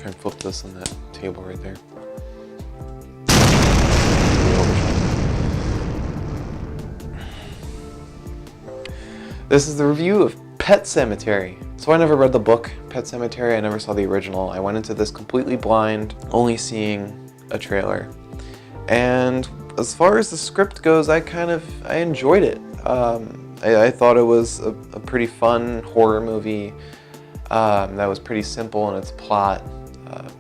Try and flip this on that table right there. This is the review of Pet Sematary. So I never read the book, Pet Sematary. I never saw the original. I went into this completely blind, only seeing a trailer. And as far as the script goes, I enjoyed it. I thought it was a pretty fun horror movie that was pretty simple in its plot.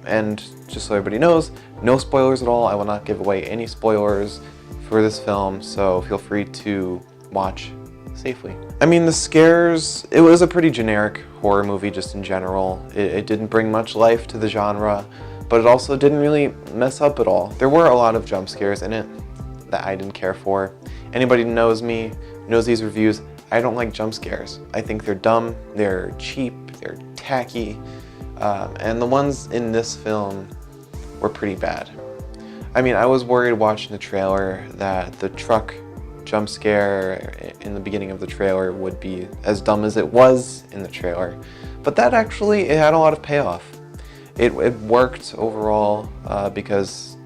And just so everybody knows, no spoilers at all. I will not give away any spoilers for this film, so feel free to watch safely. I mean, the scares, it was a pretty generic horror movie just in general. It didn't bring much life to the genre, but it also didn't really mess up at all. There were a lot of jump scares in it that I didn't care for. Anybody who knows me, knows these reviews, I don't like jump scares. I think they're dumb, they're cheap, they're tacky, and the ones in this film were pretty bad. I mean, I was worried watching the trailer that the truck jump scare in the beginning of the trailer would be as dumb as it was in the trailer, but that actually, it had a lot of payoff. It worked overall because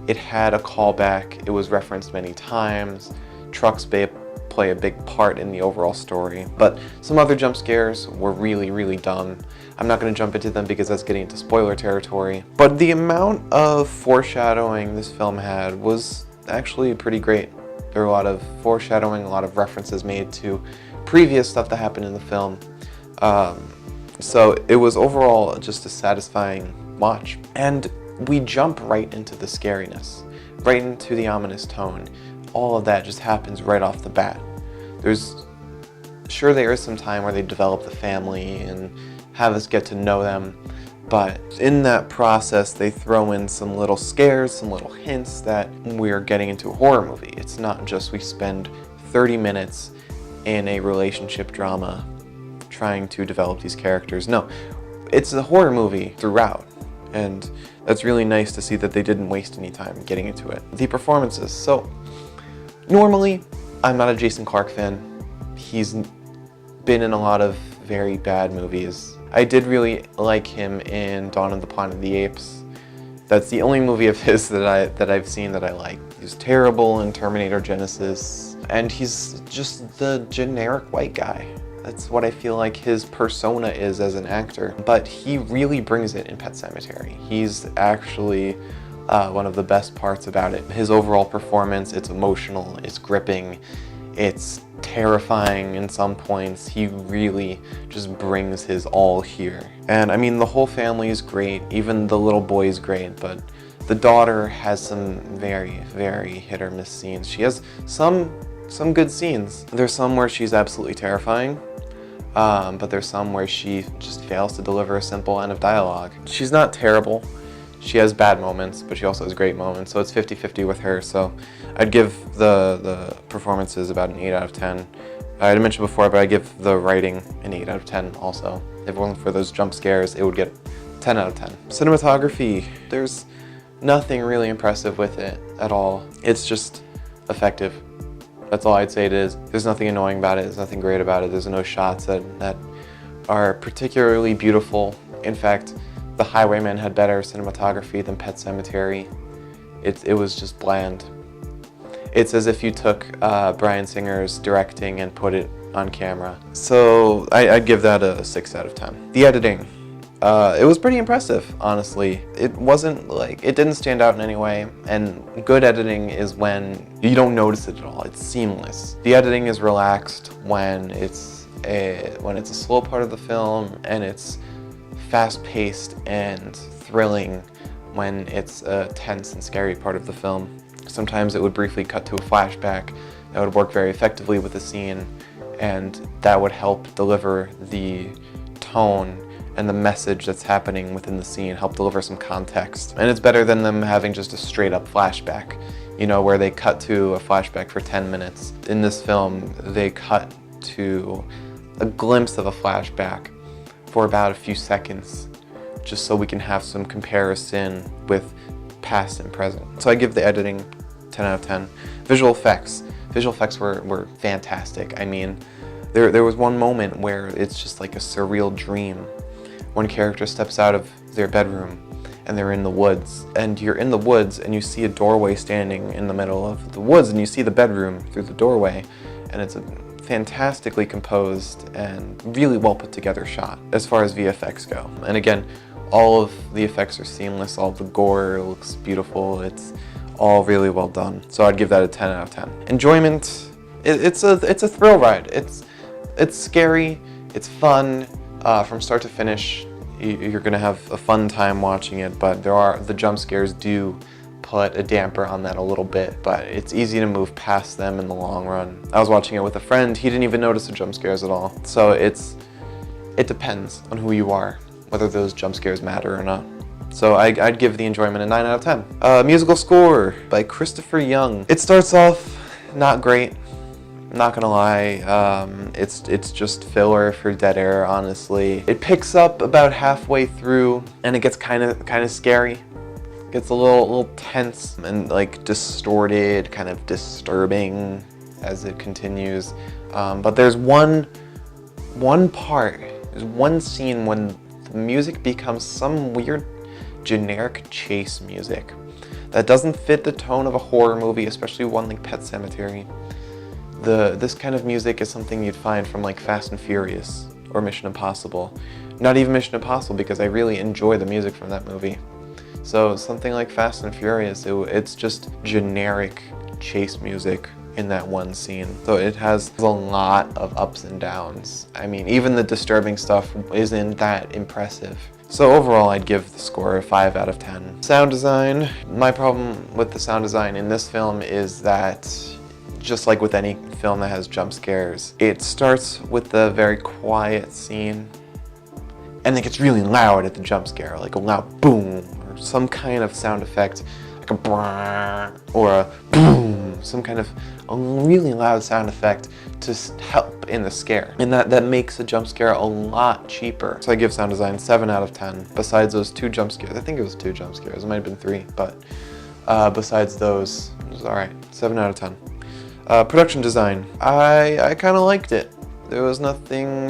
it had a callback, it was referenced many times, trucks play a big part in the overall story, but some other jump scares were really, really dumb. I'm not going to jump into them because that's getting into spoiler territory, but the amount of foreshadowing this film had was actually pretty great. There were a lot of foreshadowing, a lot of references made to previous stuff that happened in the film. So it was overall just a satisfying watch. And we jump right into the scariness, right into the ominous tone. All of that just happens right off the bat. Sure, there is some time where they develop the family and have us get to know them, but in that process they throw in some little scares, some little hints that we're getting into a horror movie. It's not just we spend 30 minutes in a relationship drama trying to develop these characters. No, it's a horror movie throughout, and that's really nice to see that they didn't waste any time getting into it. The performances, so normally I'm not a Jason Clarke fan. He's been in a lot of very bad movies. I did really like him in Dawn of the Planet of the Apes. That's the only movie of his that I've seen that I like. He's terrible in Terminator Genesis, and he's just the generic white guy. That's what I feel like his persona is as an actor, but he really brings it in Pet Sematary. He's actually one of the best parts about it. His overall performance, it's emotional, it's gripping, it's terrifying in some points. He really just brings his all here. And I mean, the whole family is great, even the little boy is great, but the daughter has some very, very hit or miss scenes. She has some good scenes. There's some where she's absolutely terrifying, but there's some where she just fails to deliver a simple line of dialogue. She's not terrible. She has bad moments, but she also has great moments, so it's 50-50 with her. So I'd give the performances about an 8 out of 10. I had mentioned before, but I give the writing an 8 out of 10 also. If it wasn't for those jump scares, it would get 10 out of 10. Cinematography, there's nothing really impressive with it at all. It's just effective. That's all I'd say it is. There's nothing annoying about it, there's nothing great about it. There's no shots that are particularly beautiful. In fact, The Highwayman had better cinematography than Pet Sematary. It was just bland. It's as if you took Bryan Singer's directing and put it on camera. So I'd give that a 6 out of 10. The editing. It was pretty impressive, honestly. It wasn't like, it didn't stand out in any way, and good editing is when you don't notice it at all. It's seamless. The editing is relaxed when it's a slow part of the film, and it's fast-paced and thrilling when it's a tense and scary part of the film. Sometimes it would briefly cut to a flashback that would work very effectively with the scene, and that would help deliver the tone and the message that's happening within the scene, help deliver some context. And it's better than them having just a straight-up flashback, you know, where they cut to a flashback for 10 minutes. In this film, they cut to a glimpse of a flashback for about a few seconds, just so we can have some comparison with past and present. So I give the editing 10 out of 10. Visual effects. Visual effects were fantastic. I mean, there was one moment where it's just like a surreal dream. One character steps out of their bedroom, and they're in the woods, and you're in the woods and you see a doorway standing in the middle of the woods, and you see the bedroom through the doorway, and it's a fantastically composed and really well put together shot as far as VFX go. And again, all of the effects are seamless, all of the gore looks beautiful, it's all really well done. So I'd give that a 10 out of 10. Enjoyment, it's a thrill ride. It's scary, it's fun, from start to finish. You're gonna have a fun time watching it, but the jump scares do put a damper on that a little bit, but it's easy to move past them in the long run. I was watching it with a friend, he didn't even notice the jump scares at all. So it depends on who you are, whether those jump scares matter or not. So I'd give the enjoyment a 9 out of 10. Musical score by Christopher Young. It starts off not great, not gonna lie. It's just filler for dead air, honestly. It picks up about halfway through and it gets kind of scary. Gets a little tense and like distorted, kind of disturbing as it continues. But there's one scene when the music becomes some weird generic chase music that doesn't fit the tone of a horror movie, especially one like Pet Sematary. This kind of music is something you'd find from like Fast and Furious or Mission Impossible. Not even Mission Impossible, because I really enjoy the music from that movie. So something like Fast and Furious, it's just generic chase music in that one scene. So it has a lot of ups and downs. I mean, even the disturbing stuff isn't that impressive. So overall, I'd give the score a 5 out of 10. Sound design. My problem with the sound design in this film is that, just like with any film that has jump scares, it starts with a very quiet scene, and it gets really loud at the jump scare, like a loud boom, or some kind of sound effect, like a brrrr, or a boom, some kind of a really loud sound effect to help in the scare. And that makes a jump scare a lot cheaper. So I give sound design 7 out of 10. Besides those 2 jump scares, I think it was 2 jump scares, it might have been 3, but besides those, it was alright, 7 out of 10. Production design, I kind of liked it. There was nothing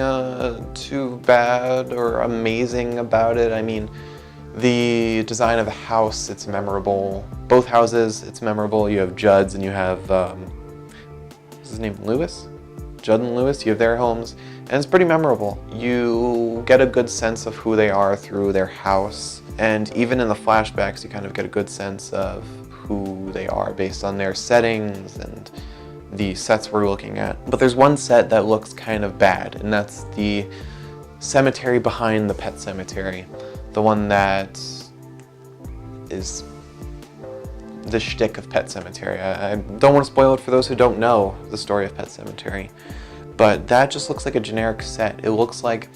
too bad or amazing about it. I mean, the design of the house, it's memorable. Both houses, it's memorable. You have Judd's and you have, what's his name, Lewis? Judd and Lewis, you have their homes, and it's pretty memorable. You get a good sense of who they are through their house, and even in the flashbacks, you kind of get a good sense of who they are based on their settings and the sets we're looking at. But there's one set that looks kind of bad, and that's the cemetery behind the Pet Sematary. The one that is the shtick of Pet Sematary. I don't want to spoil it for those who don't know the story of Pet Sematary, but that just looks like a generic set. It looks like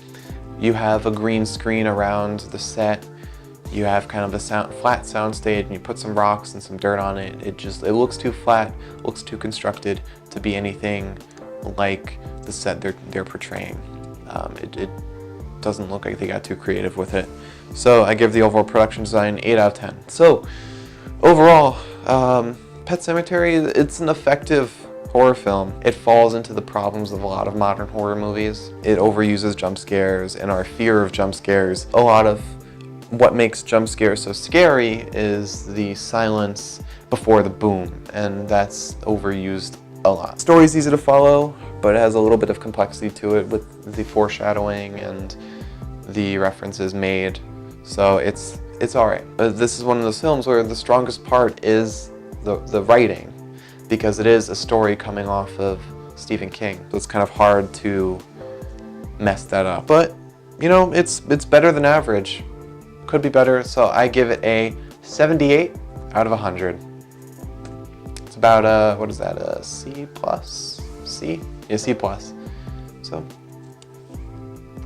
you have a green screen around the set, you have kind of a flat sound stage, and you put some rocks and some dirt on it. It looks too flat, looks too constructed to be anything like the set they're portraying. It doesn't look like they got too creative with it. So I give the overall production design 8 out of 10. So overall, Pet Sematary, it's an effective horror film. It falls into the problems of a lot of modern horror movies. It overuses jump scares and our fear of jump scares. A lot of what makes jump scares so scary is the silence before the boom, and that's overused a lot. Story's easy to follow, but it has a little bit of complexity to it with the foreshadowing and the references made, so it's alright. But this is one of those films where the strongest part is the writing, because it is a story coming off of Stephen King, so it's kind of hard to mess that up. But, you know, it's better than average. Could be better, so I give it a 78 out of 100. It's about what is that, a C plus? C? Yeah, C plus. So,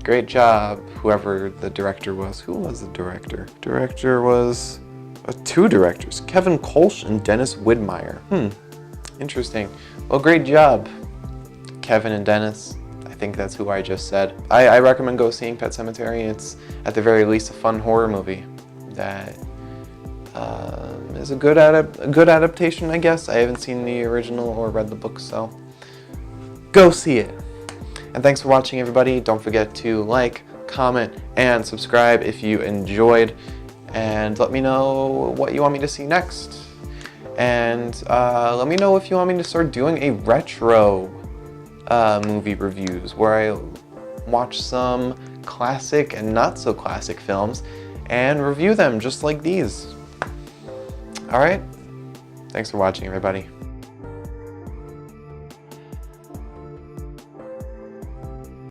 great job, whoever the director was. Who was the director? Director was 2 directors, Kevin Kolsch and Dennis Widmeyer. Interesting. Well, great job, Kevin and Dennis. I think that's who I just said. I recommend go seeing Pet Sematary. It's at the very least a fun horror movie that is a good adaptation, I guess. I haven't seen the original or read the book, so go see it. And thanks for watching, everybody. Don't forget to like, comment, and subscribe if you enjoyed. And let me know what you want me to see next. And let me know if you want me to start doing a retro movie reviews where I watch some classic and not so classic films and review them just like these. Alright, thanks for watching, everybody.